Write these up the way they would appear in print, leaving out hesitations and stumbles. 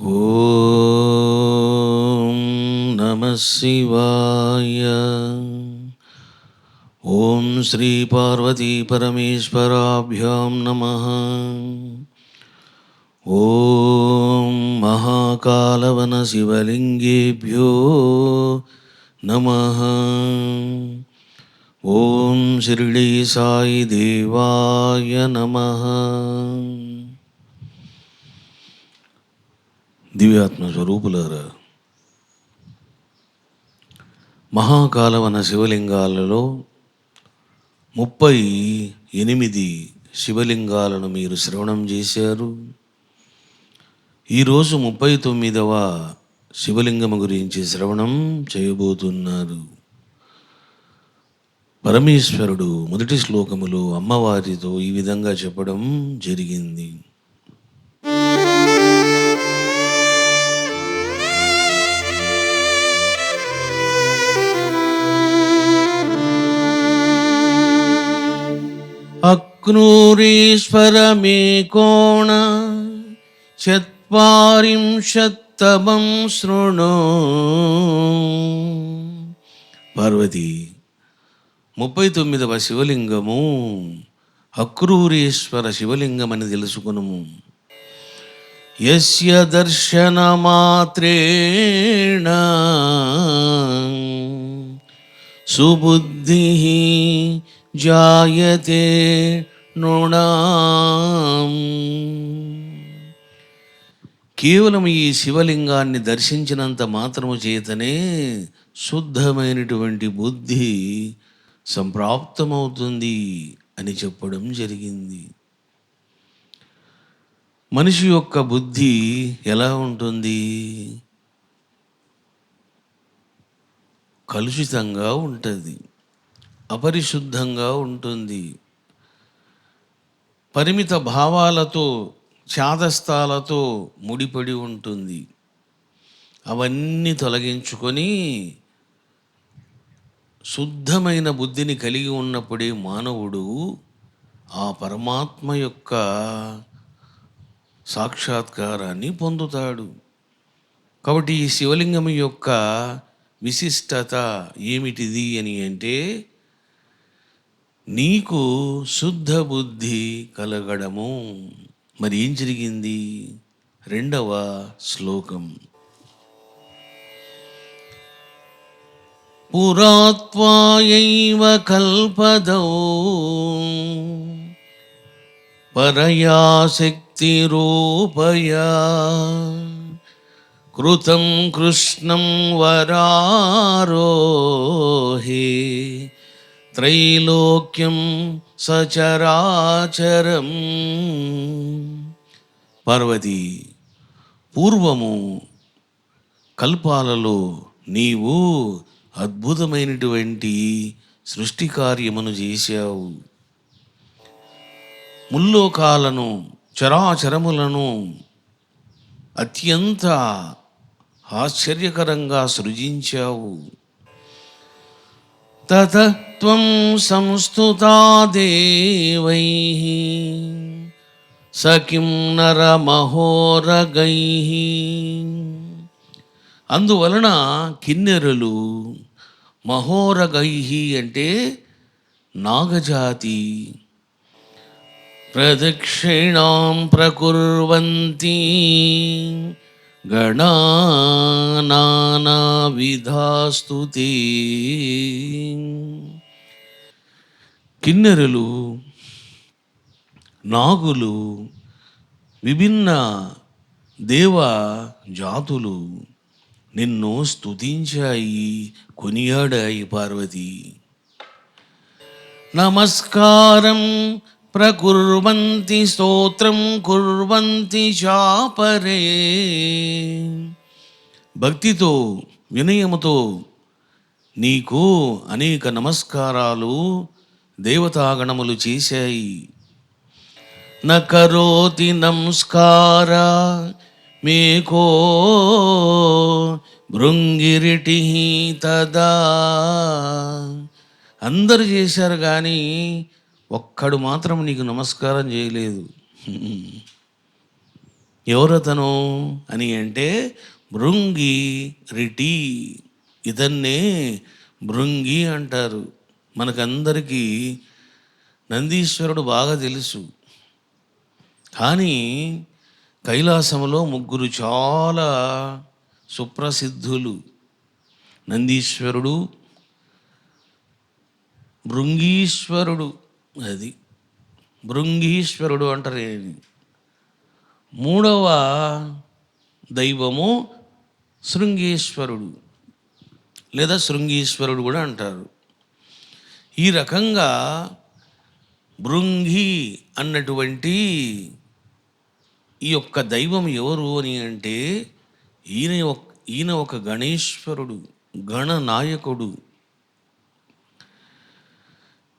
ఓం నమః శివాయ. ఓం శ్రీ పార్వతీ పరమేశ్వరాభ్యాం నమః. ఓం మహాకాలవన శివలింగేభ్యో నమః. ఓం షిరిడీ సాయి దేవాయ నమః. దివ్యాత్మ స్వరూపులారా, మహాకాలవన శివలింగాలలో 38 శివలింగాలను మీరు శ్రవణం చేశారు. ఈరోజు 39వ శివలింగము గురించి శ్రవణం చేయబోతున్నారు. పరమేశ్వరుడు మొదటి శ్లోకములో అమ్మవారితో ఈ విధంగా చెప్పడం జరిగింది. అక్నూరీశ్వరమే కోణ చత్వారింశత్తమం శృణు. పార్వతి, 39వ శివలింగము అక్రూరీశ్వర శివలింగమని తెలుసుకునుము. యస్య దర్శన మాత్రేణ సుబుద్ధి జాయతే నృణాం. కేవలం ఈ శివలింగాన్ని దర్శించినంత మాత్రము చేతనే శుద్ధమైనటువంటి బుద్ధి సంప్రాప్తమవుతుంది అని చెప్పడం జరిగింది. మనిషి యొక్క బుద్ధి ఎలా ఉంటుంది? కలుషితంగా ఉంటుంది, అపరిశుద్ధంగా ఉంటుంది, పరిమిత భావాలతో ఛాదస్తాలతో ముడిపడి ఉంటుంది. అవన్నీ తొలగించుకొని శుద్ధమైన బుద్ధిని కలిగి ఉన్నప్పుడే మానవుడు ఆ పరమాత్మ యొక్క సాక్షాత్కారాన్ని పొందుతాడు. కాబట్టి ఈ శివలింగం యొక్క విశిష్టత ఏమిటిది అని అంటే, నీకు శుద్ధ బుద్ధి కలగడము. మరి ఏం జరిగింది? 2వ శ్లోకం. పురాత్వాయైవ కల్పదౌ పరయా శక్తి రూపయా కృతం కృష్ణం వరారోహే త్రైలోక్యం సచరాచరం. పార్వతి, పూర్వము కల్పాలలో నీవు అద్భుతమైనటువంటి సృష్టి కార్యమును చేశావు. ముల్లోకాలను, చరాచరములను అత్యంత ఆశ్చర్యకరంగా సృజించావు. తతః త్వం సంస్తుతా దేవైః సకిం నరమహోరగైః. అందువలన కిన్నెరులు, మహోరగైః అంటే నాగజాతి, ప్రదక్షిణాం ప్రకుర్వంతి గణా నానావిధాస్తుతే. కిన్నెరులు, నాగులు, విభిన్న దేవ జాతులు నిన్ను స్తుతించాయి, కొనియాడాయి. పార్వతి, నమస్కారం ప్రకుర్వంతి స్తోత్రం కుర్వంతి చాపరే. భక్తితో, వినయముతో నీకు అనేక నమస్కారాలు దేవతాగణములు చేశాయి. నకరోతి నమస్కార మేకో భృంగిరిటి తదా. అందరు చేశారు కానీ ఒక్కడు మాత్రం నీకు నమస్కారం చేయలేదు. ఎవరతను అని అంటే భృంగి రిటి. ఇతన్నే భృంగి అంటారు. మనకందరికీ నందీశ్వరుడు బాగా తెలుసు. కానీ కైలాసంలో ముగ్గురు చాలా సుప్రసిద్ధులు: నందీశ్వరుడు, భృంగీశ్వరుడు. అది భృంగీశ్వరుడు అంటారు. మూడవ దైవము శృంగేశ్వరుడు లేదా శృంగీశ్వరుడు కూడా అంటారు. ఈ రకంగా భృంగి అన్నటువంటి ఈ యొక్క దైవం ఎవరు అని అంటే ఈయన ఒక గణేశ్వరుడు, గణనాయకుడు.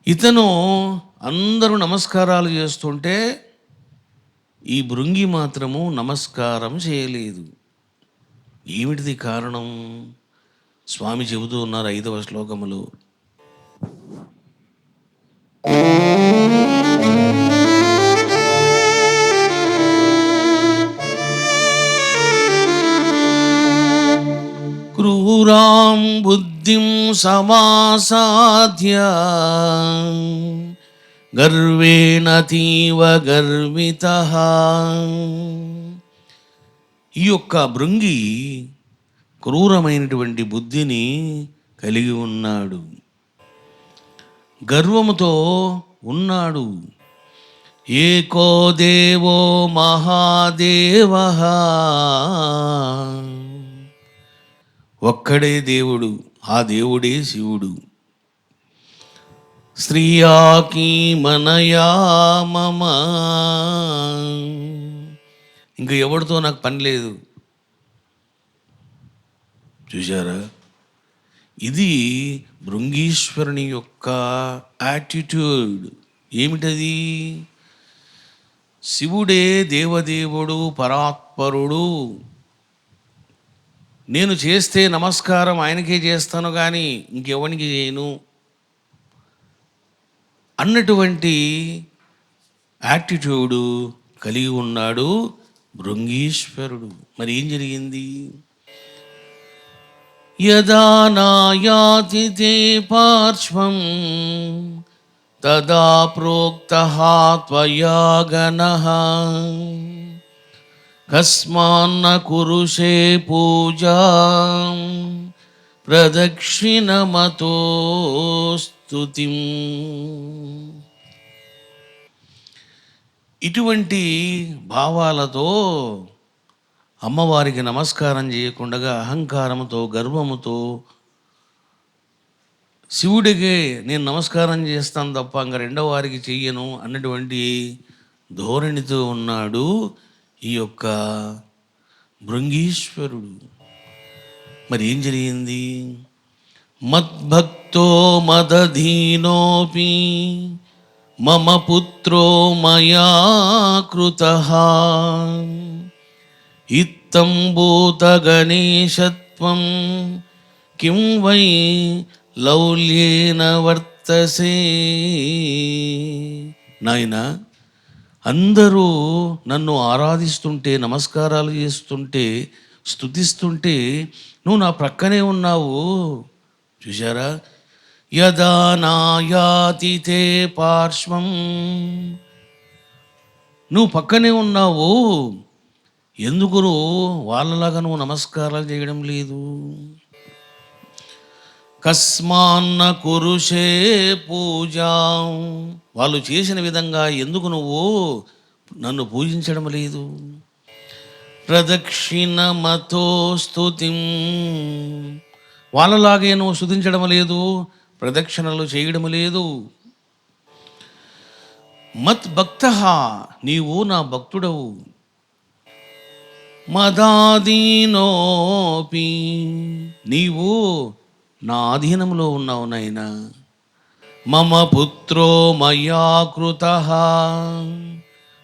ఇతను అందరూ నమస్కారాలు చేస్తుంటే ఈ భృంగి మాత్రము నమస్కారం చేయలేదు. ఏమిటిది కారణం? స్వామి చెబుతూ ఉన్నారు 5వ శ్లోకములో. క్రూరాం బుద్ధిం సమాసాద్య గర్వేణతీవ గర్వితః. ఈ యొక్క భృంగి క్రూరమైనటువంటి బుద్ధిని కలిగి ఉన్నాడు, గర్వముతో ఉన్నాడు. ఏకో దేవో మహాదేవః. ఒక్కడే దేవుడు, ఆ దేవుడే శివుడు. శ్రీయాకీ మనయా మమ. ఇంకా ఎవరితో నాకు పని లేదు. చూశారా? ఇది భృంగీశ్వరుని యొక్క యాటిట్యూడ్. ఏమిటది? శివుడే దేవదేవుడు, పరాత్పరుడు. నేను చేస్తే నమస్కారం ఆయనకే చేస్తాను కానీ ఇంకెవరికి చేయను అన్నటువంటి యాటిట్యూడు కలిగి ఉన్నాడు భృంగీశ్వరుడు. మరి ఏం జరిగింది? యదా నాయాతి తే పార్శ్వం తదా ప్రోక్తః త్వయా గణః కస్మాన్న కురుషే పూజాం ప్రదక్షిణమతో స్తుతిం. ఇటువంటి భావాలతో అమ్మవారికి నమస్కారం చేయకుండా అహంకారంతో, గర్వముతో శివుడికి నేను నమస్కారం చేస్తాను తప్ప ఇంకా రెండవ వారికి చెయ్యను అన్నటువంటి ధోరణితో ఉన్నాడు ఈ యొక్క భృంగీశ్వరుడు. మరి ఏం జరిగింది? మద్భక్తో మదధీనోపి మమ పుత్రో మయా కృతః ఇత్తం భూత గణేశత్వం కిం వై లౌల్యేన వర్తసే. నాయనా, అందరూ నన్ను ఆరాధిస్తుంటే, నమస్కారాలు చేస్తుంటే, స్తుతిస్తుంటే నువ్వు నా ప్రక్కనే ఉన్నావు. చూశారా? యదా నాయాతి తే పార్శ్వం, నువ్వు పక్కనే ఉన్నావు, ఎందుకు వాళ్ళలాగా నువ్వు నమస్కారాలు చేయడం లేదు? కస్మాన్న కురుషే పూజా, వాళ్ళు చేసిన విధంగా ఎందుకు నువ్వు నన్ను పూజించడం లేదు? ప్రదక్షిణమతో స్తుతిం, వాళ్ళలాగే నువ్వు స్తుతించడం లేదు, ప్రదక్షిణలు చేయడం లేదు. మత్ భక్తః, నీవు నా భక్తుడవు. మదాధీనోపి, నీవు నా ఆధీనంలో ఉన్నావు నాయనా. మమ పుత్రో మయా కృతః,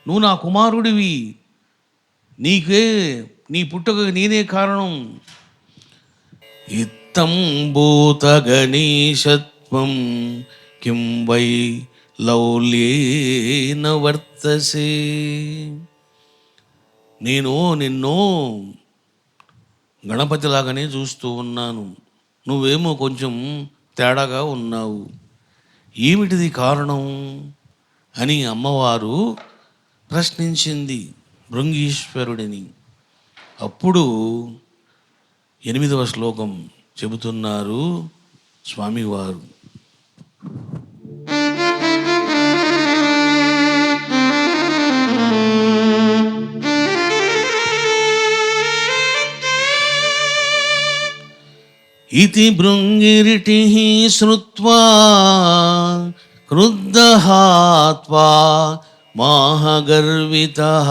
నువ్వు నా కుమారుడివి, నీ పుట్టుక నేనే కారణం. ఇత్తం భూత గణేశత్వం కిం వై లౌల్యేన వర్తసే. నేను నిన్ను గణపతిలాగానే చూస్తూ ఉన్నాను, నువ్వేమో కొంచెం తేడాగా ఉన్నావు, ఏమిటిది కారణం అని అమ్మవారు ప్రశ్నించింది భృంగీశ్వరుడిని. అప్పుడు 8వ శ్లోకం చెబుతున్నారు స్వామివారు. ఇతి భృంగిరిటిః శ్రుత్వా క్రుద్ధహాత్వా మాహగర్వితః.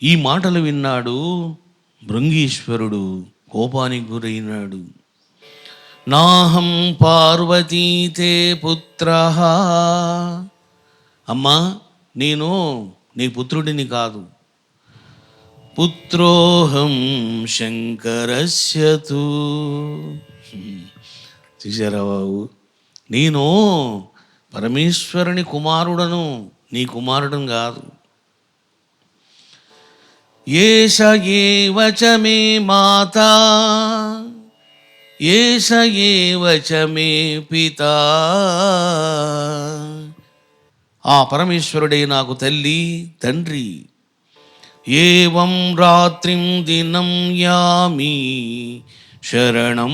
ఈ మాటలు విన్నాడు భృంగీశ్వరుడు, కోపానికి గురైనాడు. నాహం పార్వతీతే పుత్రః, అమ్మా నేను నీ పుత్రుడిని కాదు, పుత్రోహం శంకరస్యతు. చూశారా బాబు, నేను పరమేశ్వరుని కుమారుడను, నీ కుమారుడను కాదు. ఏష ఏవ చ మే మాతా, ఏష ఏవ చ మే పితా. ఆ పరమేశ్వరుడే నాకు తల్లి తండ్రి. ఏవం రాత్రిం దినం యామి శరణం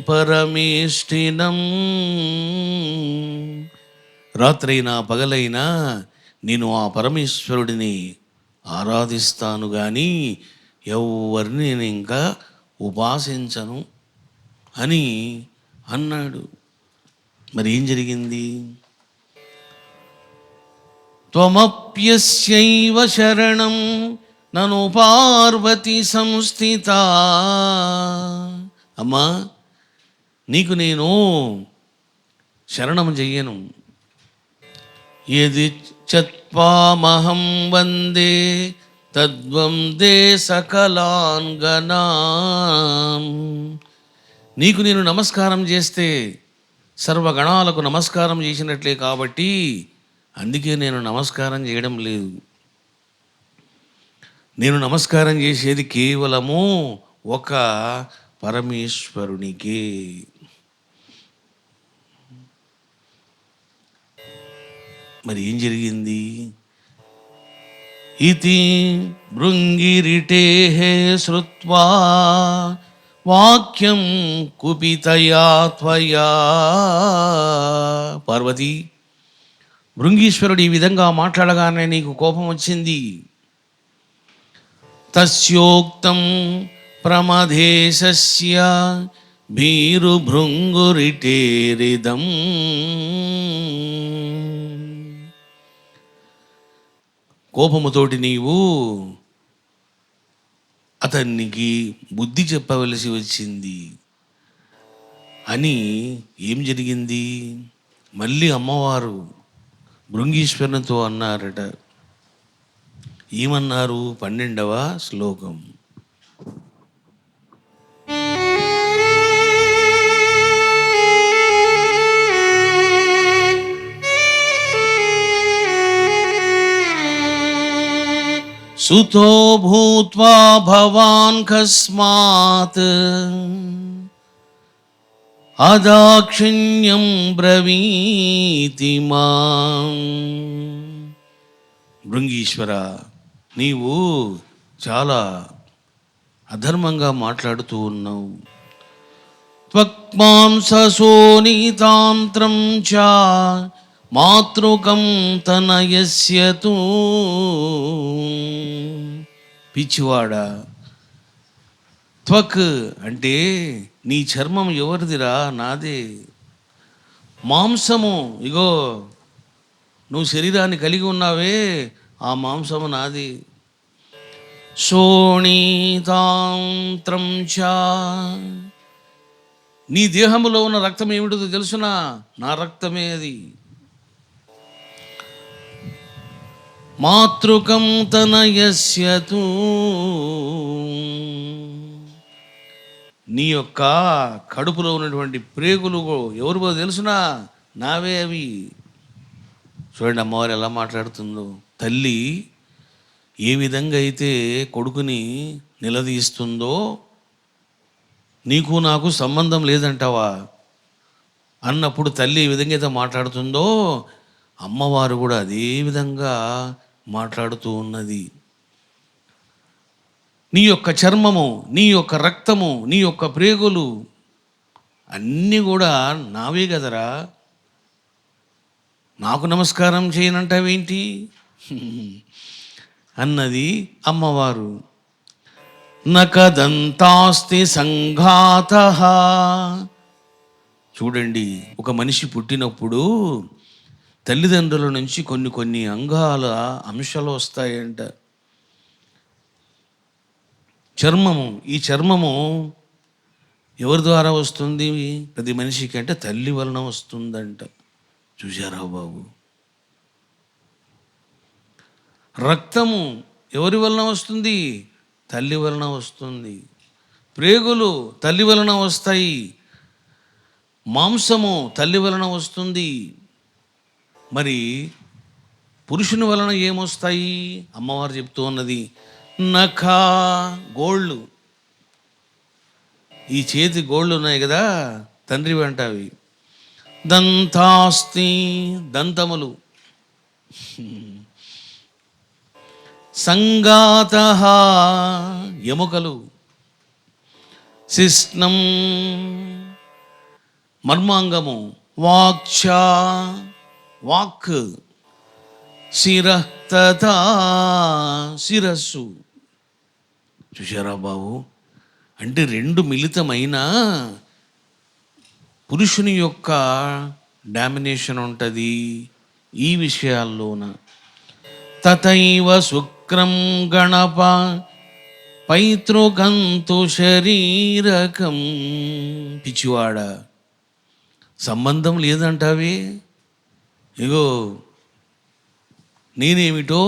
పరమేష్ఠినం. రాత్రైనా పగలైనా నేను ఆ పరమేశ్వరుడిని ఆరాధిస్తాను కానీ ఎవరిని నేను ఇంకా ఉపాసించను అని అన్నాడు. మరి ఏం జరిగింది? త్వమప్యస్యైవ శరణం నను పార్వతి సంస్థిత. అమ్మా నీకు నేను శరణం చెయ్యను. యది చత్వామహం వందే తద్వందే సకలాన్ గణాన్. నీకు నేను నమస్కారం చేస్తే సర్వగణాలకు నమస్కారం చేసినట్లే, కాబట్టి అందుకే నేను నమస్కారం చేయడం లేదు. నేను నమస్కారం చేసేది కేవలము ఒక పరమేశ్వరునికే. మరి ఏం జరిగింది? ఇతి భృంగిరిటేః శ్రుత్వా వాక్యం కుపితయా త్వయా. పార్వతి, భృంగీశ్వరుడు ఈ విధంగా మాట్లాడగానే నీకు కోపం వచ్చింది. తస్యోక్తం ప్రమదేశస్య భీరు భృంగురిటేరిదం. కోపముతోటి నీవు అతనికి బుద్ధి చెప్పవలసి వచ్చింది అని. ఏం జరిగింది? మళ్ళీ అమ్మవారు భృంగీశ్వరునితో అన్నారట. ఏమన్నారు? 12వ శ్లోకం. సుతో భూత్వా భవాన్ కస్మాత్ అదాక్షిణ్యం బ్రవీతి మాం. భృంగీశ్వర, నీవు చాలా అధర్మంగా మాట్లాడుతూ ఉన్నావు. త్వక్మాంసోనితాంత్రం చ మాతృకం తనయస్యతు. పిచ్చివాడా, త్వక్ అంటే నీ చర్మం ఎవరిదిరా? నాదే. మాంసము, ఇగో నువ్వు శరీరాన్ని కలిగి ఉన్నావే, ఆ మాంసము నాది. శోణితాంత్రం చ, నీ దేహంలో ఉన్న రక్తం ఏమిటో తెలుసునా? నా రక్తమే అది. మాతృకం తనయస్యతు, నీ యొక్క కడుపులో ఉన్నటువంటి ప్రేగులు ఎవరికో తెలుసునా? నావే అవి. చూడండి అమ్మవారు ఎలా మాట్లాడుతుందో. తల్లి ఏ విధంగా అయితే కొడుకుని నిలదీస్తుందో, నీకు నాకు సంబంధం లేదంటావా అన్నప్పుడు తల్లి ఏ విధంగా అయితే మాట్లాడుతుందో, అమ్మవారు కూడా అదే విధంగా మాట్లాడుతూ ఉన్నది. నీ యొక్క చర్మము, నీ యొక్క రక్తము, నీ యొక్క ప్రేగులు అన్నీ కూడా నావే కదరా, నాకు నమస్కారం చేయనంటావేంటి అన్నది అమ్మవారు. నకదంతాస్తి సంఘాత. చూడండి, ఒక మనిషి పుట్టినప్పుడు తల్లిదండ్రుల నుంచి కొన్ని కొన్ని అంగాల అంశాలు వస్తాయంట. చర్మము, ఈ చర్మము ఎవరి ద్వారా వస్తుంది ప్రతి మనిషికి అంటే తల్లి వలన వస్తుందంట. చూశారా బాబు? రక్తము ఎవరి వలన వస్తుంది? తల్లి వలన వస్తుంది. ప్రేగులు తల్లి వలన వస్తాయి. మాంసము తల్లి వలన వస్తుంది. మరి పురుషుని వలన ఏమొస్తాయి? అమ్మవారు చెప్తూ ఉన్నది, నఖ, గోళ్ళు. ఈ చేతి గోళ్ళు ఉన్నాయి కదా, తండ్రి వెంట అవి. దంతాస్తి, దంతములు. సంగాత, ఎముకలు. శిష్ణం, మర్మాంగము. వాక్ష, వాక్. శిరః తథా, శిరస్సు. చూశారా బాబు? అంటే రెండు మిళితమైన పురుషుని యొక్క డామినేషన్ ఉంటుంది ఈ విషయాల్లోన. తథైవ శుక్రం గణప పైతృకంతు శరీరకం. పిచ్చివాడ, సంబంధం లేదంటావే, ఇగో నేనేమిటో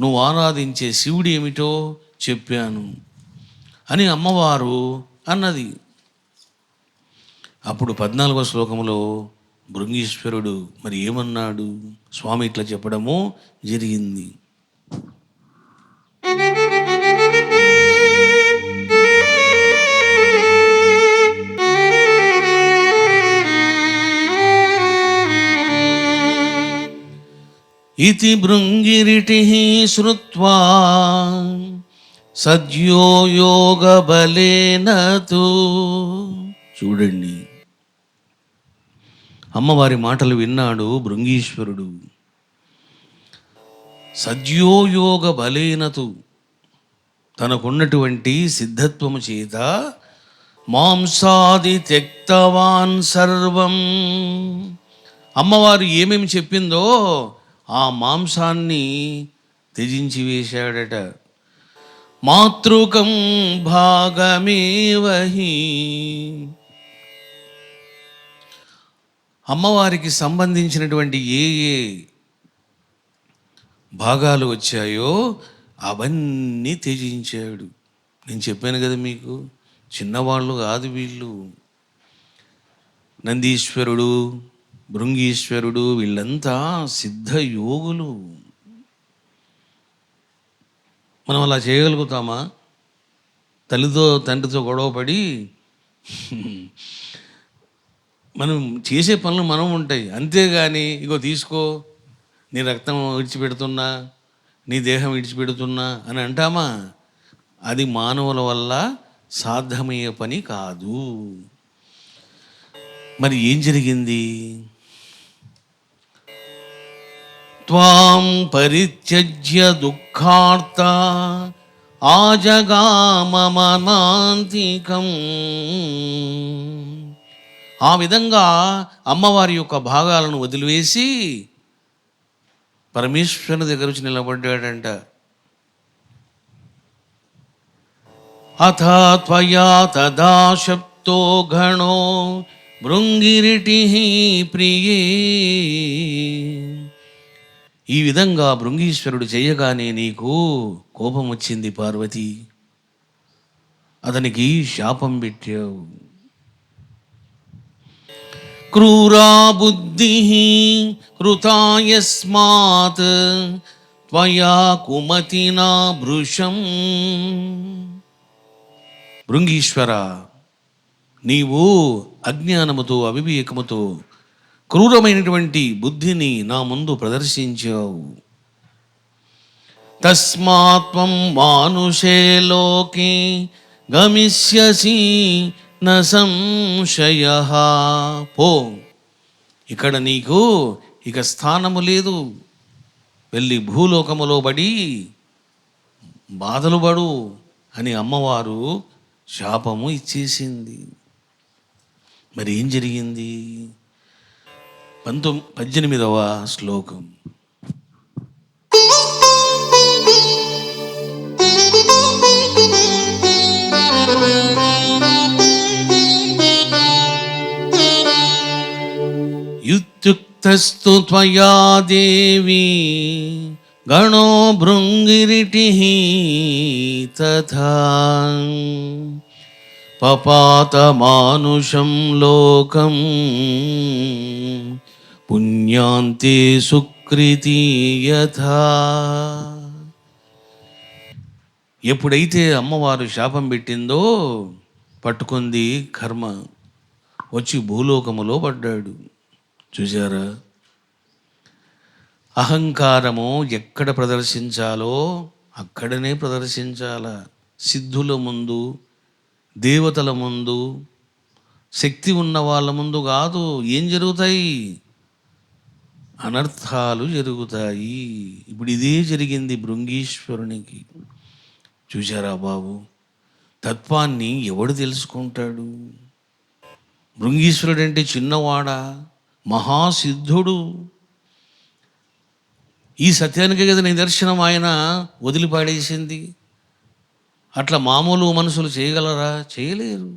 నువ్వు ఆరాధించే శివుడు ఏమిటో చెప్పాను అని అమ్మవారు అన్నది. అప్పుడు 14వ శ్లోకములో భృంగీశ్వరుడు మరి ఏమన్నాడు? స్వామి ఇట్లా చెప్పడము జరిగింది. ఇతి భృంగిరిటిః శ్రుత్వా సద్యో యోగ బలేనతు. చూడండి, అమ్మవారి మాటలు విన్నాడు భృంగీశ్వరుడు. సద్యో యోగ బలేనతు, తనకున్నటువంటి సిద్ధత్వము చేత మాంసాది త్యక్తవాన్ సర్వం. అమ్మవారు ఏమేమి చెప్పిందో ఆ మాంసాన్ని త్యజించి వేశాడట. మాతృకం భాగమేవహి, అమ్మవారికి సంబంధించినటువంటి ఏ ఏ భాగాలు వచ్చాయో అవన్నీ త్యజించాడు. నేను చెప్పాను కదా మీకు, చిన్నవాళ్ళు కాదు వీళ్ళు. నందీశ్వరుడు, భృంగీశ్వరుడు వీళ్ళంతా సిద్ధ యోగులు. మనం అలా చేయగలుగుతామా? తల్లితో తండ్రితో గొడవపడి మనం చేసే పనులు మనం ఉంటాయి, అంతేగాని ఇగో తీసుకో, నీ రక్తం విడిచిపెడుతున్నా, నీ దేహం విడిచిపెడుతున్నా అని అంటామా? అది మానవుల వల్ల సాధ్యమయ్యే పని కాదు. మరి ఏం జరిగింది? త్వాం పరిత్యజ్య దుఃఖార్త ఆజగామమనాంతికం. ఆ విధంగా అమ్మవారి యొక్క భాగాలను వదిలివేసి పరమేశ్వరుని దగ్గర వచ్చి నిలబడ్డాడంట. అథ త్వయా తదా శప్తో గణో భృంగిరిటిః ప్రియే. ఈ విధంగా భృంగీశ్వరుడు చేయగానే నీకు కోపం వచ్చింది పార్వతి, అతనికి శాపం పెట్టావు. క్రూరా బుద్ధి కృతా యస్మాత్ త్వయా కుమతినా భృశం. భృంగీశ్వర, నీవు అజ్ఞానముతో అవివేకముతో క్రూరమైనటువంటి బుద్ధిని నా ముందు ప్రదర్శించావు. తస్మాత్వం మానుషే లోకే గమిష్యసి న సంశయః. పో, ఇక్కడ నీకు ఇక స్థానము లేదు. వెళ్ళి భూలోకములో పడి బాధలు పడు అని అమ్మవారు శాపము ఇచ్చేసింది. మరి ఏం జరిగింది? 18వ శ్లోకం. యుత్యుక్తస్తు త్వయా దేవి గణో భృంగిరిటిః తథా పపాత మానుషం లోకం పుణ్యాంతే సుకృతి యథా. ఎప్పుడైతే అమ్మవారు శాపం పెట్టిందో పట్టుకుంది కర్మ, వచ్చి భూలోకములో పడ్డాడు. చూసారా, అహంకారము ఎక్కడ ప్రదర్శించాలో అక్కడనే ప్రదర్శించాల. సిద్ధుల ముందు, దేవతల ముందు, శక్తి ఉన్న వాళ్ళ ముందు కాదు. ఏం జరుగుతాయి? అనర్థాలు జరుగుతాయి. ఇప్పుడు ఇదే జరిగింది భృంగీశ్వరునికి. చూశారా బాబు, తత్వాన్ని ఎవడు తెలుసుకుంటాడు? భృంగీశ్వరుడు అంటే చిన్నవాడా? మహాసిద్ధుడు. ఈ సత్యానికే కదా నిదర్శనం ఆయన వదిలిపాడేసింది. అట్లా మామూలు మనుషులు చేయగలరా? చేయలేరు.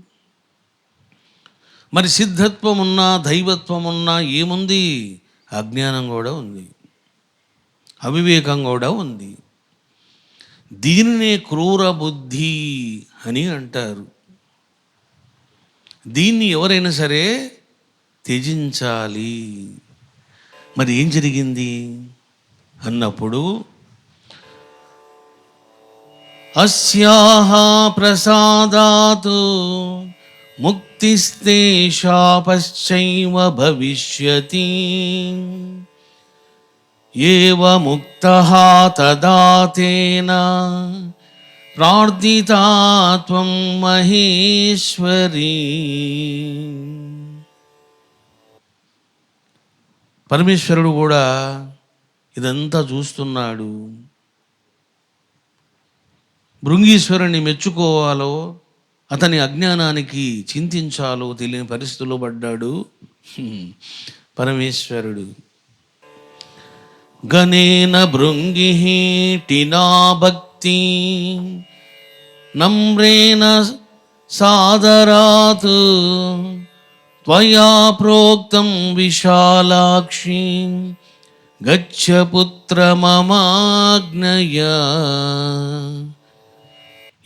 మరి సిద్ధత్వం ఉన్నా, దైవత్వం ఉన్నా ఏముంది? అజ్ఞానం కూడా ఉంది, అవివేకం కూడా ఉంది. దీనినే క్రూర బుద్ధి అని అంటారు. దీన్ని ఎవరైనా సరే త్యజించాలి. మరి ఏం జరిగింది అన్నప్పుడు, అస్యాహ ప్రసాదాత్ ముక్తిస్తే శాపశ్చైవ భవిష్యతి ఏవ ముక్తః తదా తేన ప్రార్థితా త్వం మహేశ్వరీ. పరమేశ్వరుడు కూడా ఇదంతా చూస్తున్నాడు. భృంగీశ్వరుని మెచ్చుకోవాలో, అతని అజ్ఞానానికి చింతించాలో తెలియని పరిస్థితుల్లో పడ్డాడు పరమేశ్వరుడు. గణేన భృంగిః టినా భక్తి నమ్రేణ సాదరాత్ త్వయా ప్రోక్తం విశాలాక్షి గచ్చ పుత్ర మమాజ్ఞయా.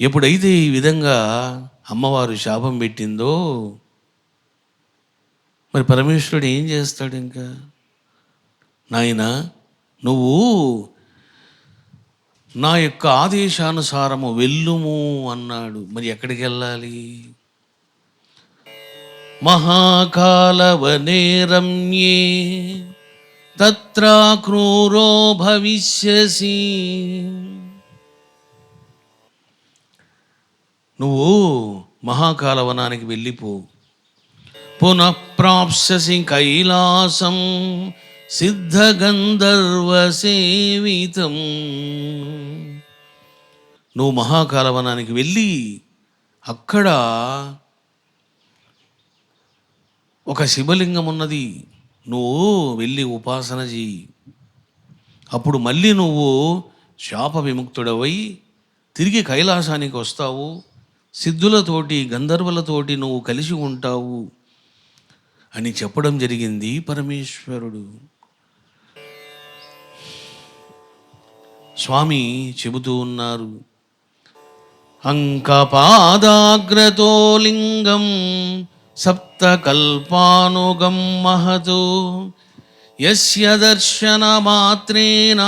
ఎప్పుడైతే ఈ విధంగా అమ్మవారు శాపం పెట్టిందో, మరి పరమేశ్వరుడు ఏం చేస్తాడు? ఇంకా నాయనా, నువ్వు నా యొక్క ఆదేశానుసారము వెళ్ళుము అన్నాడు. మరి ఎక్కడికి వెళ్ళాలి? మహాకాలవనే రమ్యే తత్ర క్రూరో భవిష్యసి. నువ్వు మహాకాలవనానికి వెళ్ళిపో. పునః ప్రాప్స్యసి కైలాసం సిద్ధగంధర్వ సేవితం. నువ్వు మహాకాలవనానికి వెళ్ళి అక్కడ ఒక శివలింగం ఉన్నది, నువ్వు వెళ్ళి ఉపాసన చెయ్యి. అప్పుడు మళ్ళీ నువ్వు శాప విముక్తుడవై తిరిగి కైలాసానికి వస్తావు. సిద్ధులతోటి, గంధర్వులతోటి నువ్వు కలిసి ఉంటావు అని చెప్పడం జరిగింది పరమేశ్వరుడు. స్వామి చెబుతూ ఉన్నారు, అంకపాదాగ్రతో లింగం సప్త సప్తకల్పానుగం మహతో యస్య దర్శనమాత్రేణ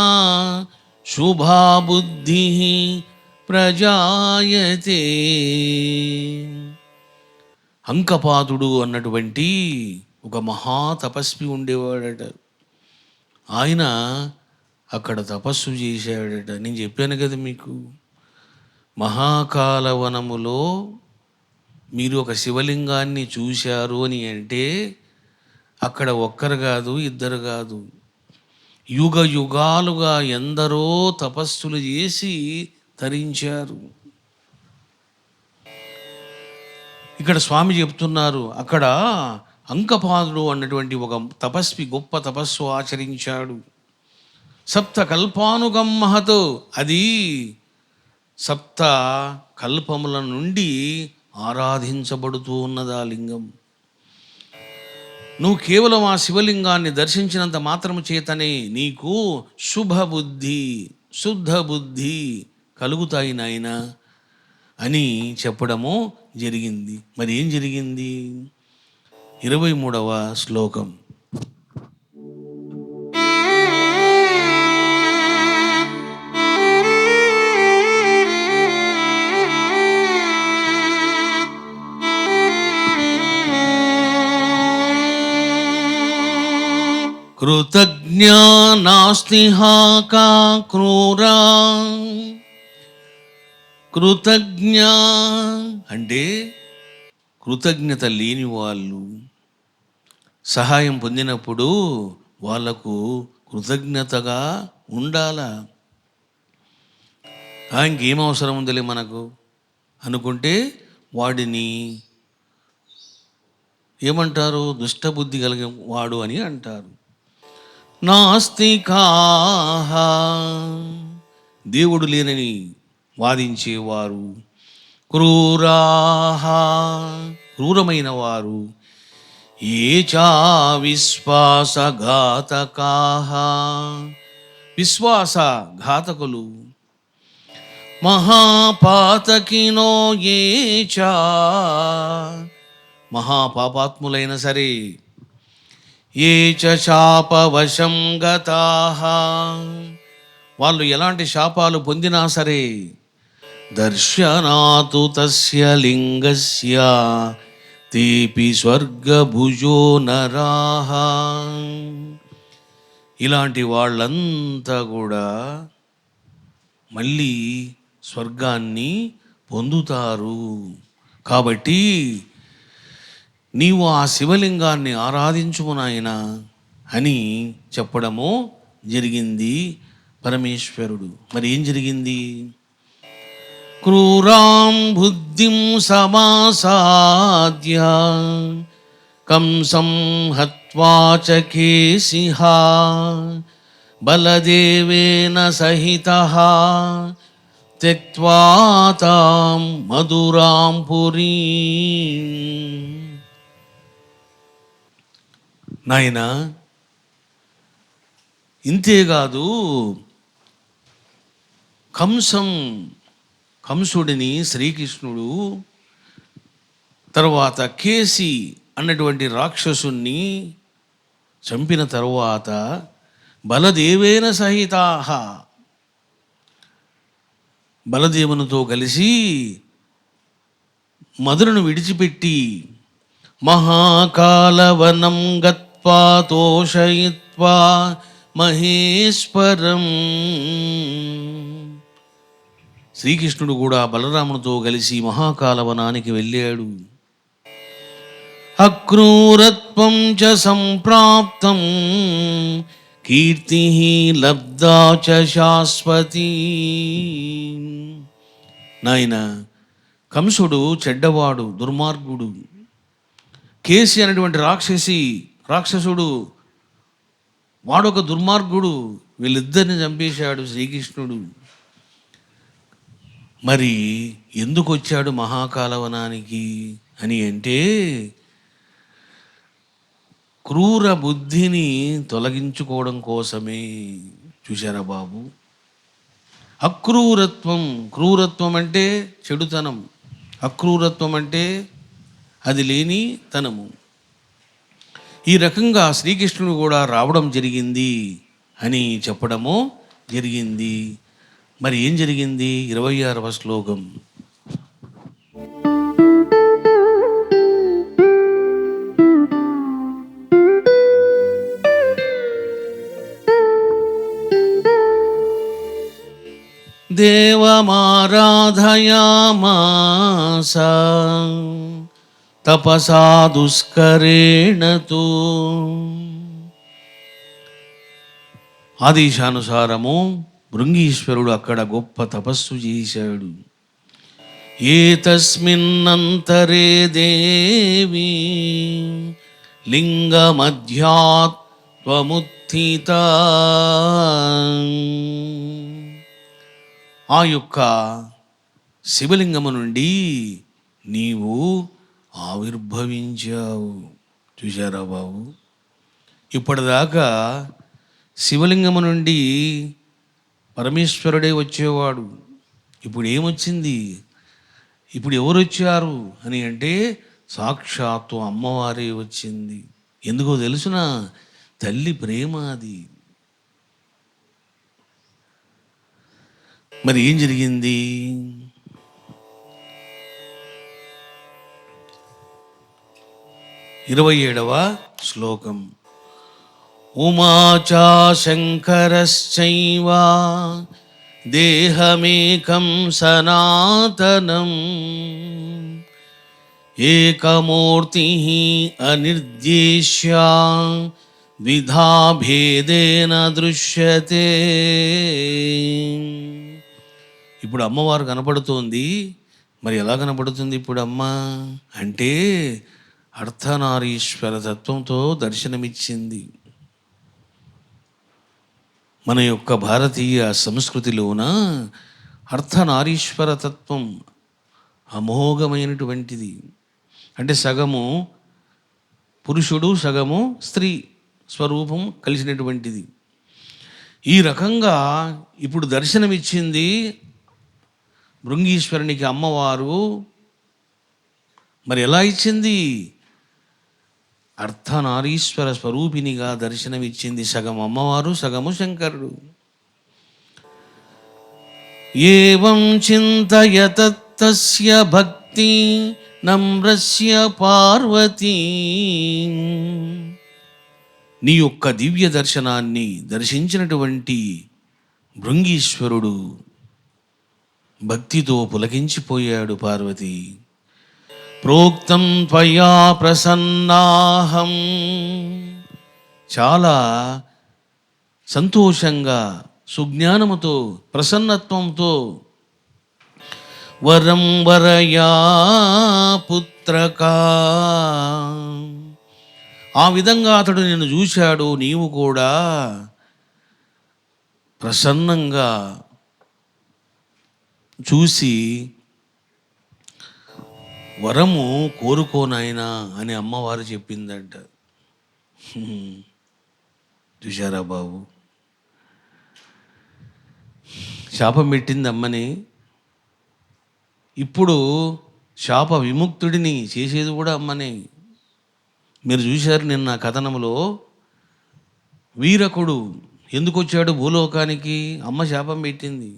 శుభా బుద్ధి ప్రజాయతే. అంకపాదుడు అన్నటువంటి ఒక మహాతపస్వి ఉండేవాడట. ఆయన అక్కడ తపస్సు చేశాడట. నేను చెప్పాను కదా మీకు, మహాకాలవనములో మీరు ఒక శివలింగాన్ని చూశారు అని అంటే అక్కడ ఒక్కరు కాదు, ఇద్దరు కాదు, యుగ యుగాలుగా ఎందరో తపస్సులు చేసి తరించారు. ఇక్కడ స్వామి చెప్తున్నారు, అక్కడ అంకపాదుడు అన్నటువంటి ఒక తపస్వి గొప్ప తపస్సు ఆచరించాడు. సప్త కల్పానుగం మహతో, అది సప్త కల్పముల నుండి ఆరాధించబడుతూ ఉన్నది ఆ లింగం. నువ్వు కేవలం ఆ శివలింగాన్ని దర్శించినంత మాత్రము చేతనే నీకు శుభబుద్ధి, శుద్ధ బుద్ధి కలుగుతాయి నాయన అని చెప్పడము జరిగింది. మరి ఏం జరిగింది? 23వ శ్లోకం. కృతజ్ఞా నాస్తి కా క్రూరా. కృతజ్ఞ అంటే కృతజ్ఞత లేని వాళ్ళు సహాయం పొందినప్పుడు వాళ్లకు కృతజ్ఞతగా ఉండాలా. ఇంకేం అవసరం ఉందిలే మనకు అనుకుంటే వాడిని ఏమంటారు? దుష్టబుద్ధి కలిగిన వాడు అని అంటారు. నాస్తికాహ, దేవుడు లేనని వాదించేవారు. క్రూరాహ, క్రూరమైన వారు. ఏచా విశ్వాసఘాతకాహ, విశ్వాసఘాతకులు. మహాపాతకినో ఏచా, మహాపాపాత్ములైన సరే. ఏ శాపవశం గతాః, వాళ్ళు ఎలాంటి శాపాలు పొందినా సరే. దర్శనాతు తస్య లింగస్య తేపి స్వర్గభుజో నరాః, ఇలాంటి వాళ్ళంతా కూడా మళ్ళీ స్వర్గాన్ని పొందుతారు. కాబట్టి నీవు ఆ శివలింగాన్ని ఆరాధించుము నాయనా అని చెప్పడము జరిగింది పరమేశ్వరుడు. మరి ఏం జరిగింది? క్రూరాం బుద్ధిం సమాసాద్య కంసం హత్వా చ కేసిః బలదేవేన సహితః త్యక్త్వా తాం మధురాం పురీం. నాయన, ఇంతేకాదు, కంసుడిని శ్రీకృష్ణుడు, తర్వాత కేసి అన్నటువంటి రాక్షసుణ్ణి చంపిన తరువాత బలదేవేన సహితాః, బలదేవునితో కలిసి మధురను విడిచిపెట్టి మహాకాలవనం గత్వా తోషయిత్వా మహేశ్వరం. శ్రీకృష్ణుడు కూడా బలరామునితో కలిసి మహాకాలవనానికి వెళ్ళాడు. అక్రూరత్వం చ సంప్రాప్తం కీర్తి లబ్ధా చ శాశ్వతీ. నాయన, కంసుడు చెడ్డవాడు, దుర్మార్గుడు. కేసి అనేటువంటి రాక్షసుడు వాడొక దుర్మార్గుడు. వీళ్ళిద్దరిని చంపేశాడు శ్రీకృష్ణుడు. మరి ఎందుకు వచ్చాడు మహాకాలవనానికి అని అంటే, క్రూర బుద్ధిని తొలగించుకోవడం కోసమే. చూశారా బాబు? క్రూరత్వం అంటే చెడుతనం, అక్రూరత్వం అంటే అది లేని తనము. ఈ రకంగా శ్రీకృష్ణుడు కూడా రావడం జరిగింది అని చెప్పడము జరిగింది. మరి ఏం జరిగింది? 26వ శ్లోకం. దేవమారాధయామాస తపసా దుష్కరేణ తు. ఆదేశానుసారము భృంగీశ్వరుడు అక్కడ గొప్ప తపస్సు చేశాడు. ఏతస్మిన్నంతరే దేవి లింగమధ్యాత్వముత్థిత. ఆ యొక్క శివలింగము నుండి నీవు ఆవిర్భవించావు. చూశారా బాబు? ఇప్పటిదాకా శివలింగము నుండి పరమేశ్వరుడే వచ్చేవాడు. ఇప్పుడు ఏమొచ్చింది? ఇప్పుడు ఎవరు వచ్చారు అని అంటే సాక్షాత్తు అమ్మవారే వచ్చింది. ఎందుకో తెలుసునా? తల్లి ప్రేమ అది. మరి ఏం జరిగింది? 27వ శ్లోకం. ఉమాచా శంకరశ్చైవ దేహమేకం సనాతనం ఏకమూర్తి అనిర్దేశ్య ద్విధా భేదేన దృశ్యతే. ఇప్పుడు అమ్మవారు కనపడుతోంది. మరి ఎలా కనపడుతుంది ఇప్పుడు అమ్మ అంటే అర్ధనారీశ్వర తత్వంతో దర్శనమిచ్చింది. మన యొక్క భారతీయ సంస్కృతిలోన అర్ధనారీశ్వర తత్వం అమోఘమైనటువంటిది. అంటే సగము పురుషుడు సగము స్త్రీ స్వరూపం కలిసినటువంటిది. ఈ రకంగా ఇప్పుడు దర్శనమిచ్చింది భృంగీశ్వరునికి అమ్మవారు. మరి ఎలా ఇచ్చింది? అర్ధనారీశ్వర స్వరూపినిగా దర్శనమిచ్చింది. సగం అమ్మవారు సగము శంకరుడు. ఏవం చింతయతస్తస్య భక్తి నమ్రస్య పార్వతీ. నీ యొక్క దివ్య దర్శనాన్ని దర్శించినటువంటి భృంగీశ్వరుడు భక్తితో పులకించిపోయాడు. పార్వతి ప్రోక్తం త్వయా ప్రసన్నాహం. చాలా సంతోషంగా సుజ్ఞానముతో ప్రసన్నత్వంతో వరం వరయా పుత్రకా. ఆ విధంగా అతడు నిన్ను చూశాడు. నీవు కూడా ప్రసన్నంగా చూసి వరము కోరుకోనాయనా అని అమ్మవారు చెప్పిందంట. చూశారా బాబు? శాపం పెట్టింది అమ్మని. ఇప్పుడు శాప విముక్తుడిని చేసేది కూడా అమ్మనే. మీరు చూశారు నిన్న కథనంలో వీరకుడు ఎందుకు వచ్చాడు భూలోకానికి? అమ్మ శాపం పెట్టింది.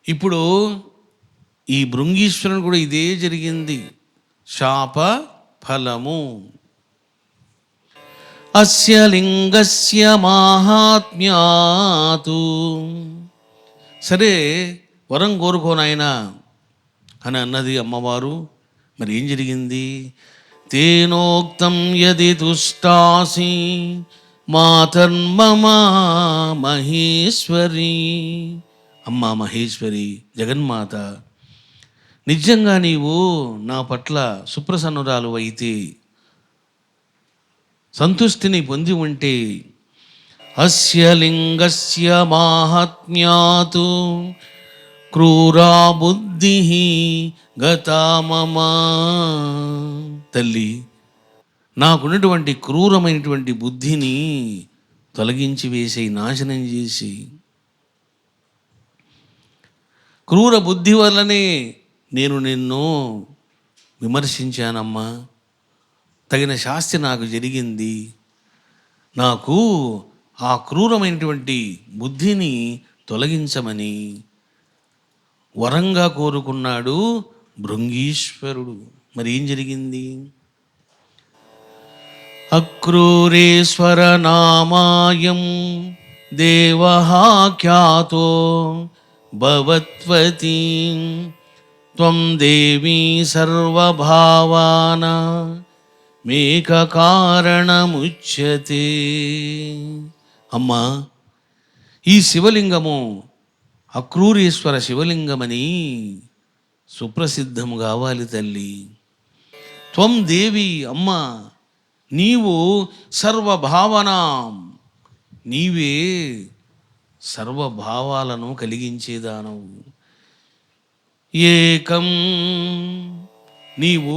ఇప్పుడు ఈ భృంగీశ్వరుని కూడా ఇదే జరిగింది. శాప ఫలము. అస్య లింగస్య మాహాత్మ్యాతు. సరే వరం కోరుకోనాయనా అని అన్నది అమ్మవారు. మరి ఏం జరిగింది? తేనోక్తం యది తుష్టాసి మాతర్మమా మహేశ్వరి. అమ్మ మహేశ్వరి జగన్మాత, నిజంగా నీవు నా పట్ల సుప్రసన్నురాలు అయితే, సంతుష్టిని పొంది ఉంటే, అస్య లింగస్య మాహాత్మ్యాతు క్రూరా బుద్ధి గతా మమ. తల్లి, నాకున్నటువంటి క్రూరమైనటువంటి బుద్ధిని తొలగించి వేసి నాశనం చేసి, క్రూర బుద్ధి వల్లనే నేను నిన్ను విమర్శించానమ్మా, తగిన శాస్తి నాకు జరిగింది. నాకు ఆ క్రూరమైనటువంటి బుద్ధిని తొలగించమని వరంగా కోరుకున్నాడు భృంగీశ్వరుడు. మరి ఏం జరిగింది? అక్రూరేశ్వర నామాయం దేవఃఖ్యాతో భవత్వతి త్వం దేవీ సర్వభావానా మేక కారణముచ్యతే. అమ్మా, ఈ శివలింగము అక్రూరేశ్వర శివలింగమని సుప్రసిద్ధం కావాలి తల్లి. త్వం దేవి, అమ్మ, నీవు సర్వభావనాం, నీవే సర్వభావాలను కలిగించేదానవు. ఏకం, నీవు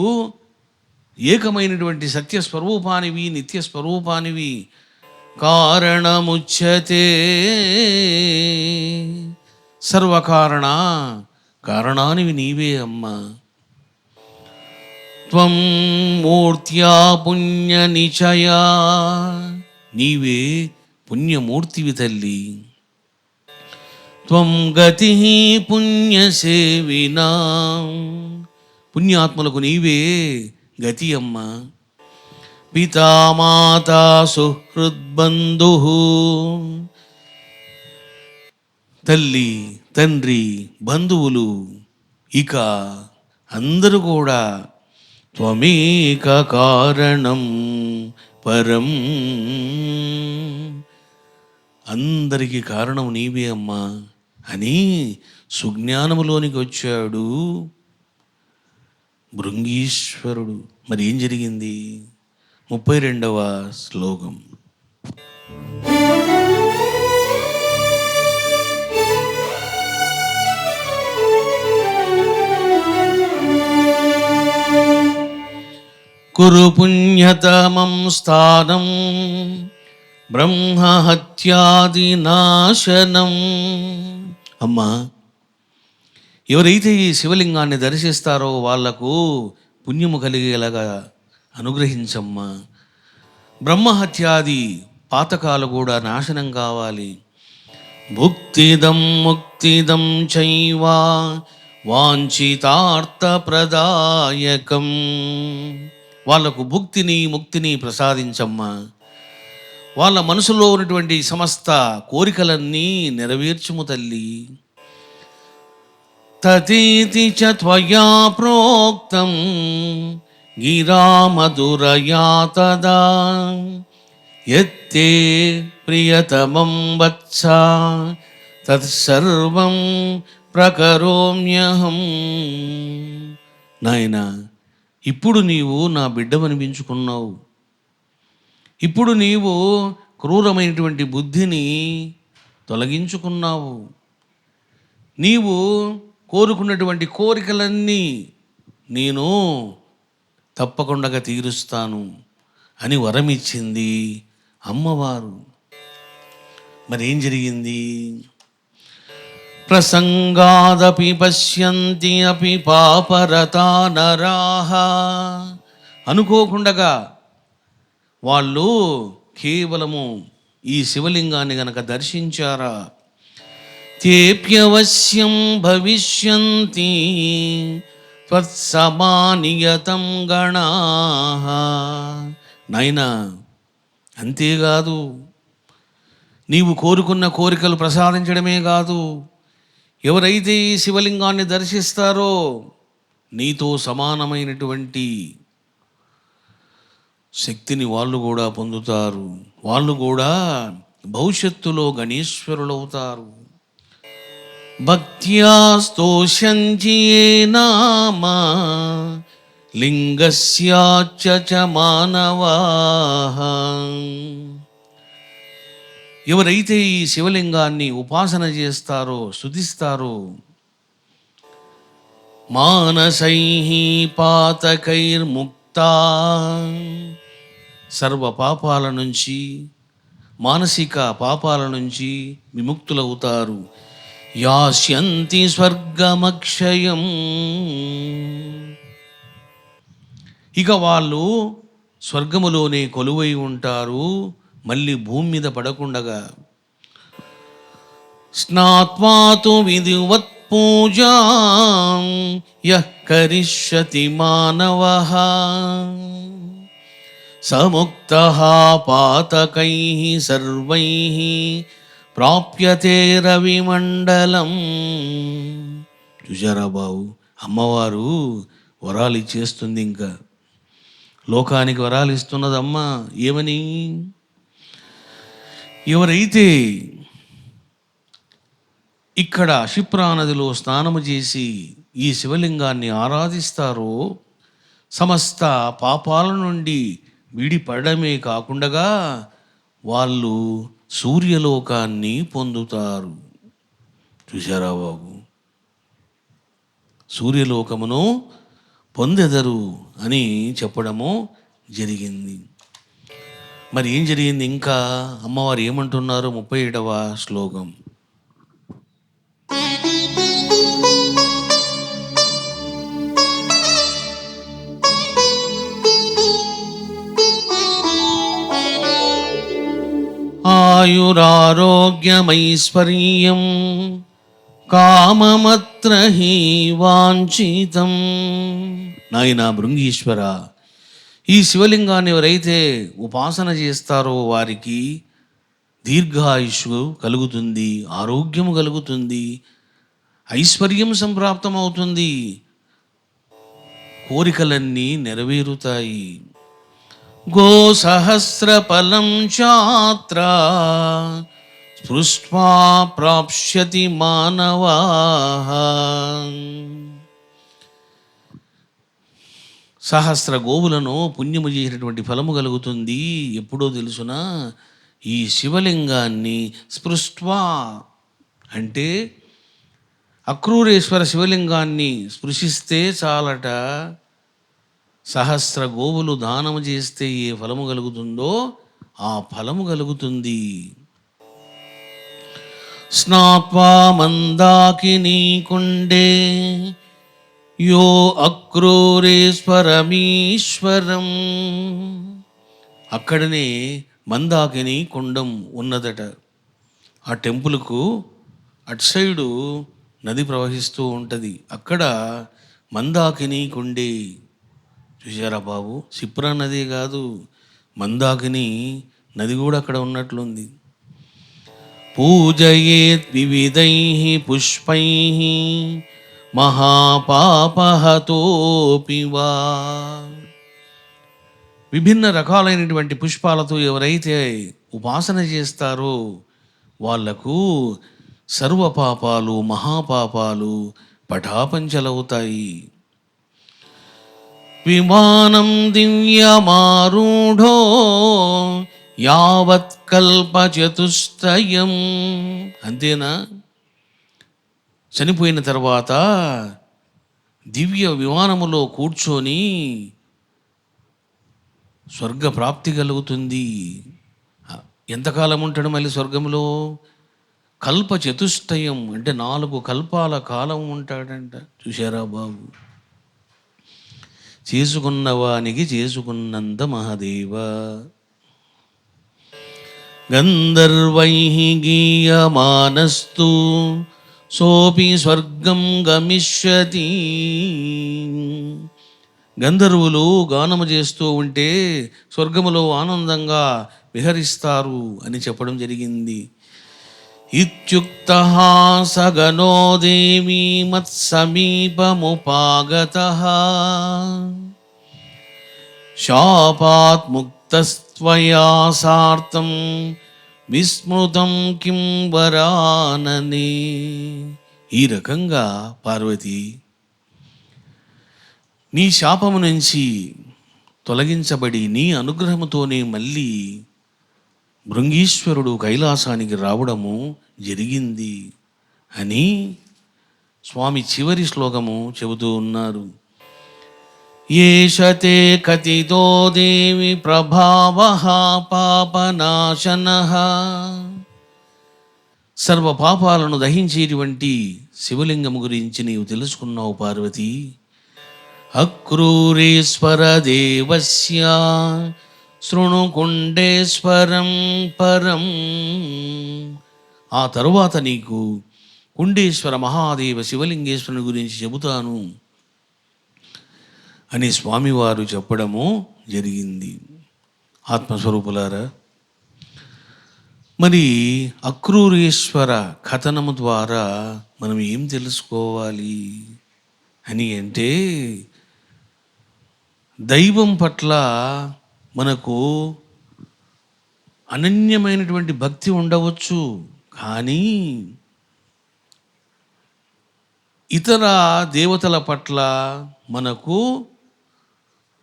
ఏకమైనటువంటి సత్యస్వరూపానివి, నిత్యస్వరూపానివి. కారణముచ్యతే, సర్వకారణ కారణానివి నీవే అమ్మ. త్వం మూర్త్యా పుణ్యనిచయా, నీవే పుణ్యమూర్తివి తల్లి. త్వం గతి పుణ్యసేవినా, పుణ్యాత్మలకు నీవే గతి అమ్మ. పితామాతా సుహృద్బంధు, తల్లి తండ్రి బంధువులు ఇక అందరూ కూడా త్వమేక కారణం పరం, అందరికీ కారణం నీవే అమ్మా అని సుజ్ఞానములోనికి వచ్చాడు భృంగీశ్వరుడు. మరి ఏం జరిగింది? 32వ శ్లోకం. కురు పుణ్యతమం స్థానం బ్రహ్మహత్యాది నాశనం. అమ్మా, ఎవరైతే ఈ శివలింగాన్ని దర్శిస్తారో వాళ్లకు పుణ్యము కలిగేలాగా అనుగ్రహించమ్మా. బ్రహ్మహత్యాది పాతకాలు కూడా నాశనం కావాలి. భుక్తిదం ముక్తిదం చైవ వాంఛితార్థప్రదాయకం, వాళ్లకు భుక్తిని ముక్తిని ప్రసాదించమ్మా. వాళ్ళ మనసులో ఉన్నటువంటి సమస్త కోరికలన్నీ నెరవేర్చుము తల్లి. తతీతి చ త్వయా ప్రోక్తం గిరా మధురయా తదా యత్తే ప్రియతమం వత్స తత్సర్వం ప్రకరోమ్యహం. నాయనా, ఇప్పుడు నీవు నా బిడ్డవనిపించుకున్నావు. ఇప్పుడు నీవు క్రూరమైనటువంటి బుద్ధిని తొలగించుకున్నావు. నీవు కోరుకున్నటువంటి కోరికలన్నీ నేను తప్పకుండా తీరుస్తాను అని వరమిచ్చింది అమ్మవారు. మరేం జరిగింది? ప్రసంగాదపి పశ్యంతి అపి పాపరతా నరాహ, అనుకోకుండా వాళ్ళు కేవలము ఈ శివలింగాన్ని గనక దర్శించారా, తేప్యవశ్యం భవిష్యంతి త్వత్సమానియతం గణాః. నాయనా, అంతేకాదు, నీవు కోరుకున్న కోరికలు ప్రసాదించడమే కాదు, ఎవరైతే ఈ శివలింగాన్ని దర్శిస్తారో నీతో సమానమైనటువంటి శక్తిని వాళ్ళు కూడా పొందుతారు. వాళ్ళు కూడా భవిష్యత్తులో గణేశ్వరులవుతారు. భక్త్యా స్తోషంతి యే నామ లింగస్యాచ్చ చ మానవాః. ఎవరైతే ఈ శివలింగాన్ని ఉపాసన చేస్తారో, స్తుతిస్తారో, మానసైః పాతకైర్ముక్తా, సర్వ పాపాల నుంచి, మానసిక పాపాల నుంచి విముక్తులవుతారు. యాస్యంతి స్వర్గమక్షయం, ఇక వాళ్ళు స్వర్గములోనే కొలువై ఉంటారు, మళ్ళీ భూమి మీద పడకుండగా. స్నాత్వాతు విధివత్ పూజాం యః కరిష్యతి మానవః సముక్తః పాతకైః సర్వైః ప్రాప్యతే రవిమండలం. చూశారా బాబు, అమ్మవారు వరాలు ఇచ్చేస్తుంది. ఇంకా లోకానికి వరాలు ఇస్తున్నదమ్మ. ఏమని? ఎవరైతే ఇక్కడ క్షిప్రా నదిలో స్నానము చేసి ఈ శివలింగాన్ని ఆరాధిస్తారో సమస్త పాపాల నుండి విడిపడమే కాకుండా వాళ్ళు సూర్యలోకాన్ని పొందుతారు. చూశారా బాబు, సూర్యలోకమును పొందెదరు అని చెప్పడము జరిగింది. మరి ఏం జరిగింది? ఇంకా అమ్మవారు ఏమంటున్నారు? 37వ శ్లోకం. ఆయురారోగ్యమైశ్వర్యం కామమత్ర హి వాంఛితం. నాయనా భృంగీశ్వర, ఈ శివలింగాన్ని ఎవరైతే ఉపాసన చేస్తారో వారికి దీర్ఘాయుష్ కలుగుతుంది, ఆరోగ్యము కలుగుతుంది, ఐశ్వర్యం సంప్రాప్తమవుతుంది, కోరికలన్నీ నెరవేరుతాయి. గోసహస్రఫలం చాత్ర స్పృష్ట్వా ప్రాప్స్యతి మానవాః. సహస్ర గోవులను పుణ్యము చేసినటువంటి ఫలము కలుగుతుంది. ఎప్పుడో తెలుసునా? ఈ శివలింగాన్ని స్పృష్ట్వా అంటే అక్రూరేశ్వర శివలింగాన్ని స్పృశిస్తే చాలట. సహస్ర గోవులు దానము చేస్తే ఏ ఫలము కలుగుతుందో ఆ ఫలము కలుగుతుంది. స్నాత్వా మందాకినీ కుండే యో అక్రూరేశ్వరమీశ్వరం. అక్కడనే మందాకిని కుండం ఉన్నదట. ఆ టెంపుల్కు అటు సైడు నది ప్రవహిస్తూ ఉంటుంది. అక్కడ మందాకిని కుండే. చూసారా బాబు, క్షిప్రా నది కాదు, మందాకిని నది కూడా అక్కడ ఉన్నట్లుంది. పూజయేత్ వివిధైః పుష్పైః మహాపాపహతోపి వా. విభిన్న రకాలైనటువంటి పుష్పాలతో ఎవరైతే ఉపాసన చేస్తారో వాళ్లకు సర్వపాపాలు మహాపాపాలు పటాపంచలవుతాయి. విమానం దివ్యమారూఢో యావత్ కల్పచతుష్టయం. అంతేనా? చనిపోయిన తర్వాత దివ్య విమానములో కూర్చొని స్వర్గ ప్రాప్తి కలుగుతుంది. ఎంతకాలం ఉంటాడు మళ్ళీ స్వర్గంలో? కల్ప చతుష్టయం అంటే 4 కల్పాల కాలం ఉంటాడంట. చూశారా బాబు, చేసుకున్నవానికి చేసుకున్నంత మహాదేవ. గంధర్వైః గీయమానస్తు సోపి స్వర్గం గమిష్యతి. గంధర్వులు గానము చేస్తూ ఉంటే స్వర్గములో ఆనందంగా విహరిస్తారు అని చెప్పడం జరిగింది. ఇత్యుక్తః సగనో దేవీ మత్సమీపముపాగతః శాపాత్ ముక్తస్త్వయా సార్తం విస్మృతం కిం వరాననే. ఈ రకంగా పార్వతి నీ శాపము నుంచి తొలగించబడి నీ అనుగ్రహముతోనే మళ్ళీ భృంగీశ్వరుడు కైలాసానికి రావడము జరిగింది అని స్వామి చివరి శ్లోకము చెబుతూ ఉన్నారు. ఏషతే కథితో దేవి ప్రభావః పాపనాశనః. సర్వ పాపాలను దహించేటువంటి శివలింగము గురించి నీవు తెలుసుకున్నావు పార్వతి. అక్రూరేశ్వర దేవస్య శృణుకుండేశ్వరం పరం. ఆ తరువాత నీకు కుండేశ్వర మహాదేవ శివలింగేశ్వరుని గురించి చెబుతాను అని స్వామివారు చెప్పడము జరిగింది. ఆత్మస్వరూపులారా, మరి అక్రూరేశ్వర కథనము ద్వారా మనం ఏం తెలుసుకోవాలి అని అంటే, దైవం పట్ల మనకు అనన్యమైనటువంటి భక్తి ఉండవచ్చు, కానీ ఇతర దేవతల పట్ల మనకు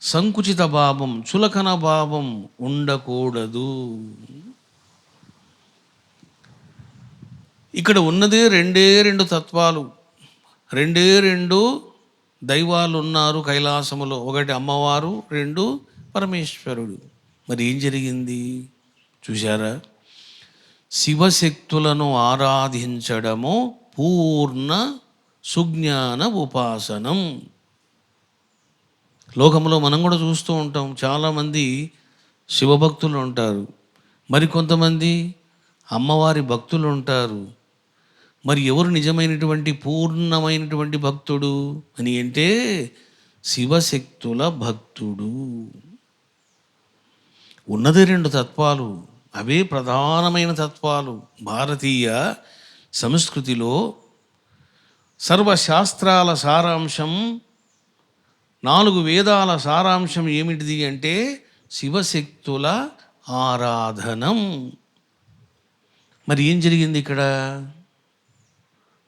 సంకుచిత భావం, చులకన భావం ఉండకూడదు. ఇక్కడ ఉన్నదే రెండు తత్వాలు, రెండు దైవాలు ఉన్నారు కైలాసములో. ఒకటి అమ్మవారు, రెండు పరమేశ్వరుడు. మరి ఏం జరిగింది చూశారా? శివశక్తులను ఆరాధించడము పూర్ణ సుజ్ఞాన ఉపాసనం. లోకంలో మనం కూడా చూస్తూ ఉంటాం, చాలామంది శివభక్తులు ఉంటారు, మరికొంతమంది అమ్మవారి భక్తులు ఉంటారు. మరి ఎవరు నిజమైనటువంటి పూర్ణమైనటువంటి భక్తుడు అని అంటే శివశక్తుల భక్తుడు. ఉన్నది రెండు తత్వాలు, అవే ప్రధానమైన తత్వాలు. భారతీయ సంస్కృతిలో సర్వశాస్త్రాల సారాంశం, 4 వేదాల సారాంశం ఏమిటిది అంటే శివశక్తుల ఆరాధనం. మరి ఏం జరిగింది ఇక్కడ?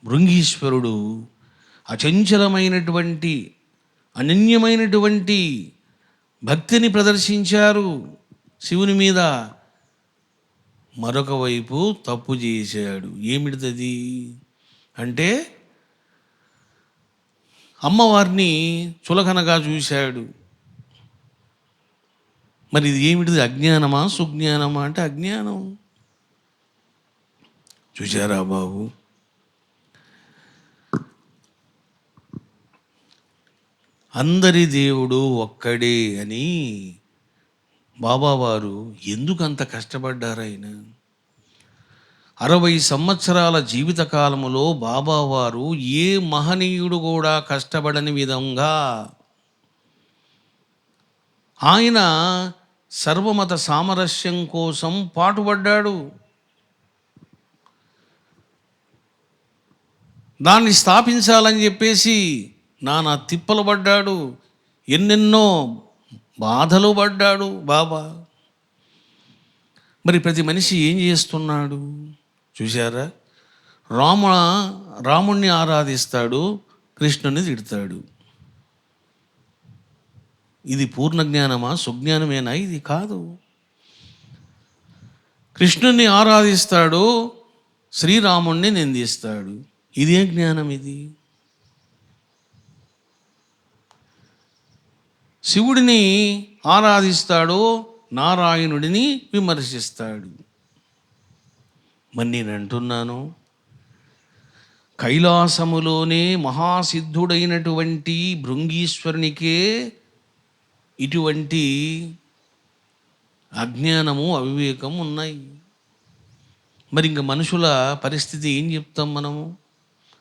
భృంగీశ్వరుడు అచంచలమైనటువంటి అనన్యమైనటువంటి భక్తిని ప్రదర్శించారు శివుని మీద. మరొక వైపు తప్పు చేశాడు. ఏమిటిది అంటే అమ్మవారిని చులకనగా చూశాడు. మరి ఇది ఏమిటిది? అజ్ఞానమా సుజ్ఞానమా అంటే అజ్ఞానం. చూశారా బాబు? అందరి దేవుడు ఒక్కడే అని బాబావారు ఎందుకంత కష్టపడ్డారు? ఆయన 60 సంవత్సరాల జీవితకాలములో బాబావారు ఏ మహనీయుడు కూడా కష్టపడని విధంగా ఆయన సర్వమత సామరస్యం కోసం పాటుపడ్డాడు. దాన్ని స్థాపించాలని చెప్పేసి నానా తిప్పలు పడ్డాడు, ఎన్నెన్నో బాధలు పడ్డాడు బాబా. మరి ప్రతి మనిషి ఏం చేస్తున్నాడు చూశారా? రాముణ్ణి ఆరాధిస్తాడు, కృష్ణుని తిడతాడు. ఇది పూర్ణ జ్ఞానమా సుజ్ఞానమేనా? ఇది కాదు. కృష్ణుని ఆరాధిస్తాడు, శ్రీరాముణ్ణి నిందిస్తాడు. ఇదేం జ్ఞానం ఇది? శివుడిని ఆరాధిస్తాడు, నారాయణుడిని విమర్శిస్తాడు. మరి నేను అంటున్నాను, కైలాసములోనే మహాసిద్ధుడైనటువంటి భృంగీశ్వరునికే ఇటువంటి అజ్ఞానము అవివేకం ఉన్నాయి. మరి ఇంక మనుషుల పరిస్థితి ఏం చెప్తాం మనము?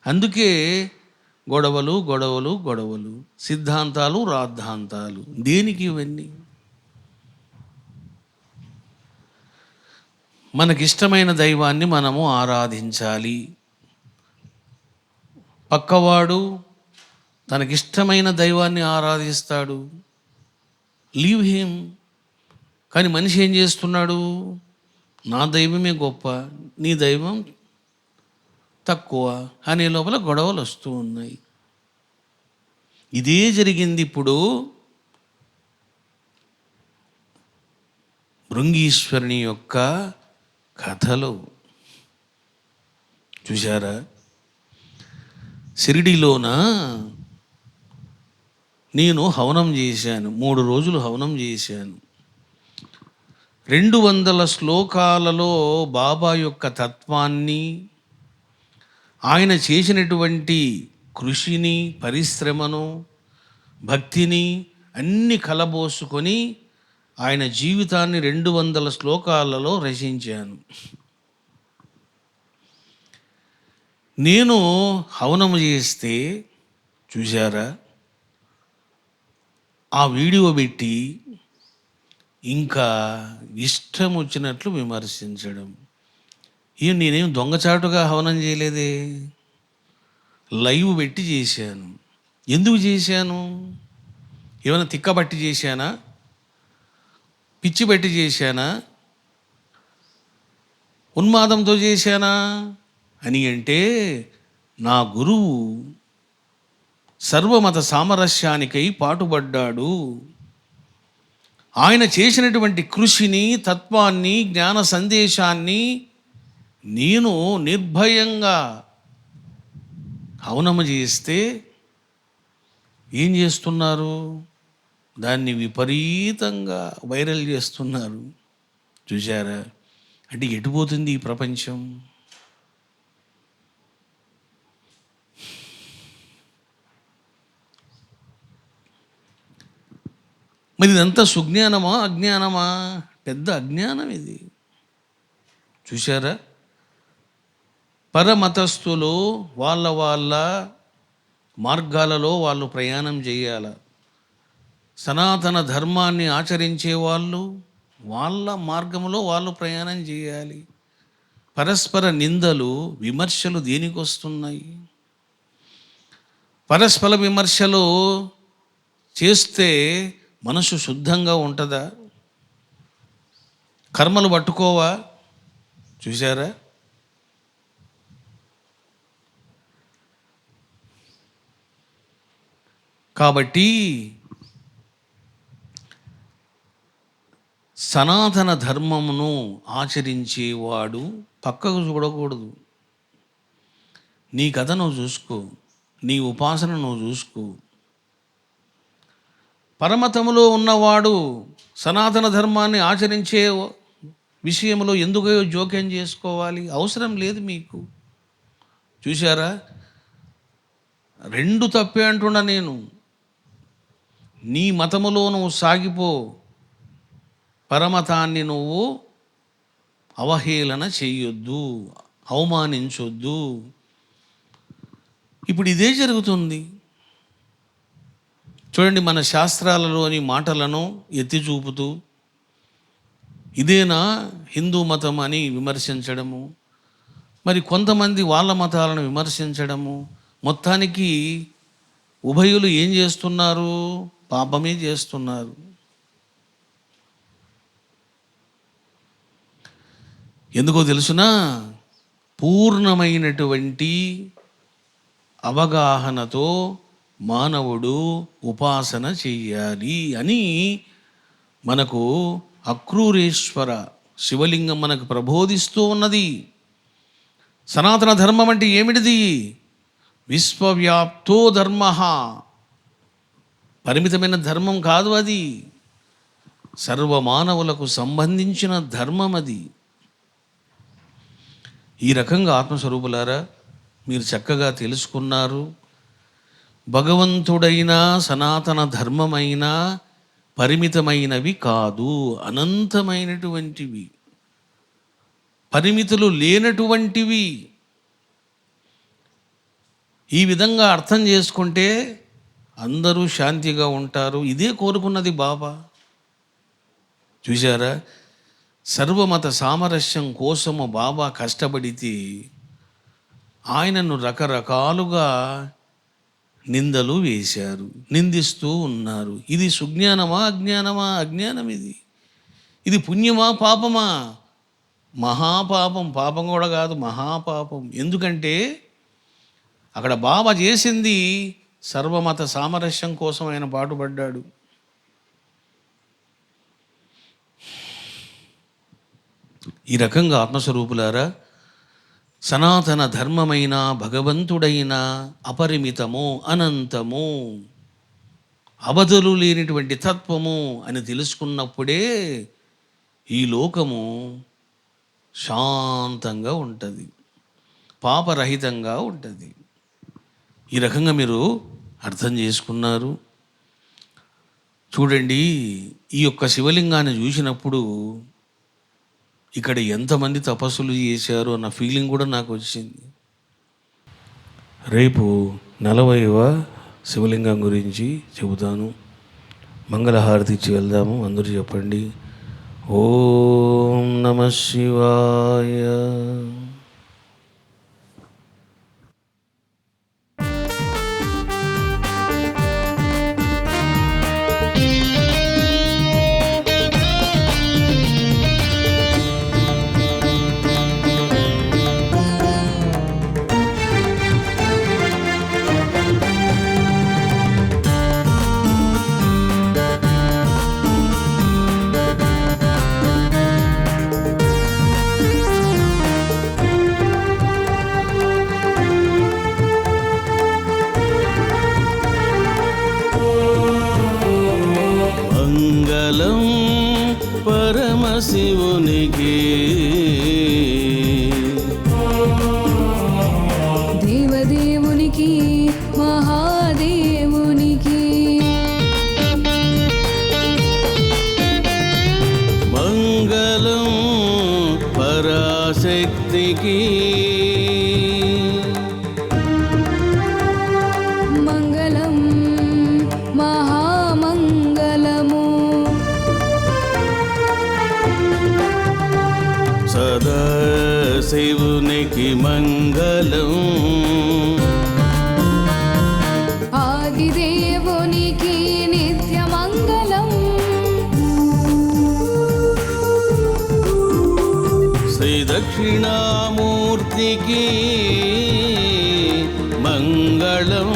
అందుకే గొడవలు గొడవలు గొడవలు, సిద్ధాంతాలు రాద్ధాంతాలు. దేనికి ఇవన్నీ? మనకిష్టమైన దైవాన్ని మనము ఆరాధించాలి. పక్కవాడు తనకిష్టమైన దైవాన్ని ఆరాధిస్తాడు, లీవ్ హిమ్. కానీ మనిషి ఏం చేస్తున్నాడు? నా దైవమే గొప్ప, నీ దైవం తక్కువ అనే లోపల గొడవలు వస్తూ ఉన్నాయి. ఇదే జరిగింది ఇప్పుడు భృంగీశ్వరుని యొక్క కథలో. చూశారా? షిరిడీలోన నేను హవనం చేశాను, 3 రోజులు హవనం చేశాను. 200 శ్లోకాలలో బాబా యొక్క తత్వాన్ని, ఆయన చేసినటువంటి కృషిని, పరిశ్రమను భక్తిని అన్ని కలబోసుకొని ఆయన జీవితాన్ని 200 శ్లోకాలలో రచించాను. నేను హవనము చేస్తే చూశారా, ఆ వీడియో పెట్టి ఇంకా ఇష్టం వచ్చినట్లు విమర్శించడం. నేనేం దొంగచాటుగా హవనం చేయలేదే, లైవ్ పెట్టి చేశాను. ఎందుకు చేశాను? ఏమైనా తిక్కబట్టి చేశానా? పిచ్చి బట్టి చేశానా? ఉన్మాదంతో చేశానా అని అంటే, నా గురువు సర్వమత సామరస్యానికై పాటుపడ్డాడు. ఆయన చేసినటువంటి కృషిని, తత్వాన్ని, జ్ఞాన సందేశాన్ని నేను నిర్భయంగా హవనము చేస్తే ఏం చేస్తున్నారు? దాన్ని విపరీతంగా వైరల్ చేస్తున్నారు. చూశారా? అంటే ఎటుపోతుంది ఈ ప్రపంచం? మరి ఇదంతా సుజ్ఞానమా, అజ్ఞానమా? పెద్ద అజ్ఞానం ఇది. చూశారా? పరమతస్థులు వాళ్ళ మార్గాలలో వాళ్ళు ప్రయాణం చేయాల. సనాతన ధర్మాన్ని ఆచరించే వాళ్ళు వాళ్ళ మార్గంలో వాళ్ళు ప్రయాణం చేయాలి. పరస్పర నిందలు, విమర్శలు దేనికి వస్తున్నాయి? పరస్పర విమర్శలు చేస్తే మనసు శుద్ధంగా ఉంటుందా? కర్మలు పట్టుకోవా? చూశారా? కాబట్టి సనాతన ధర్మమును ఆచరించేవాడు పక్కకు చూడకూడదు. నీ కథ నువ్వు చూసుకో, నీ ఉపాసన నువ్వు చూసుకో. పరమతములో ఉన్నవాడు సనాతన ధర్మాన్ని ఆచరించే విషయంలో ఎందుకు జోక్యం చేసుకోవాలి? అవసరం లేదు మీకు. చూశారా? రెండు తప్పే అంటున్నా నేను. నీ మతములో నువ్వు సాగిపో, పరమతాన్ని నువ్వు అవహేళన చెయ్యొద్దు, అవమానించొద్దు. ఇప్పుడు ఇదే జరుగుతుంది. చూడండి, మన శాస్త్రాలలోని మాటలను ఎత్తి చూపుతూ ఇదేనా హిందూ మతం అని విమర్శించడము, మరి కొంతమంది వాళ్ళ మతాలను విమర్శించడము. మొత్తానికి ఉభయులు ఏం చేస్తున్నారు? పాపమే చేస్తున్నారు. ఎందుకో తెలుసునా? పూర్ణమైనటువంటి అవగాహనతో మానవుడు ఉపాసన చెయ్యాలి అని మనకు అక్రూరేశ్వర శివలింగం మనకు ప్రబోధిస్తూ ఉన్నది. సనాతన ధర్మం అంటే ఏమిటిది? విశ్వవ్యాప్తో ధర్మ, పరిమితమైన ధర్మం కాదు అది, సర్వమానవులకు సంబంధించిన ధర్మం అది. ఈ రకంగా ఆత్మస్వరూపులారా మీరు చక్కగా తెలుసుకున్నారు. భగవంతుడైన సనాతన ధర్మమైన పరిమితమైనవి కాదు, అనంతమైనటువంటివి, పరిమితులు లేనటువంటివి. ఈ విధంగా అర్థం చేసుకుంటే అందరూ శాంతిగా ఉంటారు. ఇదే కోరుకున్నది బాబా. చూశారా? సర్వమత సామరస్యం కోసము బాబా కష్టపడితే ఆయనను రకరకాలుగా నిందలు వేశారు, నిందిస్తూ ఉన్నారు. ఇది సుజ్ఞానమా, అజ్ఞానమా? అజ్ఞానం. ఇది పుణ్యమా, పాపమా? మహాపాపం. పాపం కూడా కాదు, మహాపాపం. ఎందుకంటే అక్కడ బాబా చేసింది సర్వమత సామరస్యం కోసం ఆయన పాటుపడ్డాడు. ఈ రకంగా ఆత్మస్వరూపులారా, సనాతన ధర్మమైన భగవంతుడైన అపరిమితము, అనంతము, అవధులు లేనిటువంటి తత్వము అని తెలుసుకున్నప్పుడే ఈ లోకము శాంతంగా ఉంటుంది, పాపరహితంగా ఉంటుంది. ఈ రకంగా మీరు అర్థం చేసుకున్నారు. చూడండి, ఈ యొక్క శివలింగాన్ని చూసినప్పుడు ఇక్కడ ఎంతమంది తపస్సులు చేశారు అన్న ఫీలింగ్ కూడా నాకు వచ్చింది. రేపు 40వ శివలింగం గురించి చెబుతాను. మంగళహారతి ఇచ్చి వెళ్దాము. అందరూ చెప్పండి, ఓం నమః శివాయ. మంగళం పరమశివునికి, దేవదేవునికి, మహాదేవునికి. మంగళం పరాశక్తికి, మంగళం మహామంగళము. సదాశివునికి మంగళం, ఆదిదేవునికి నిత్యమంగళం. శ్రీ దక్షిణామూర్తికి మంగళం.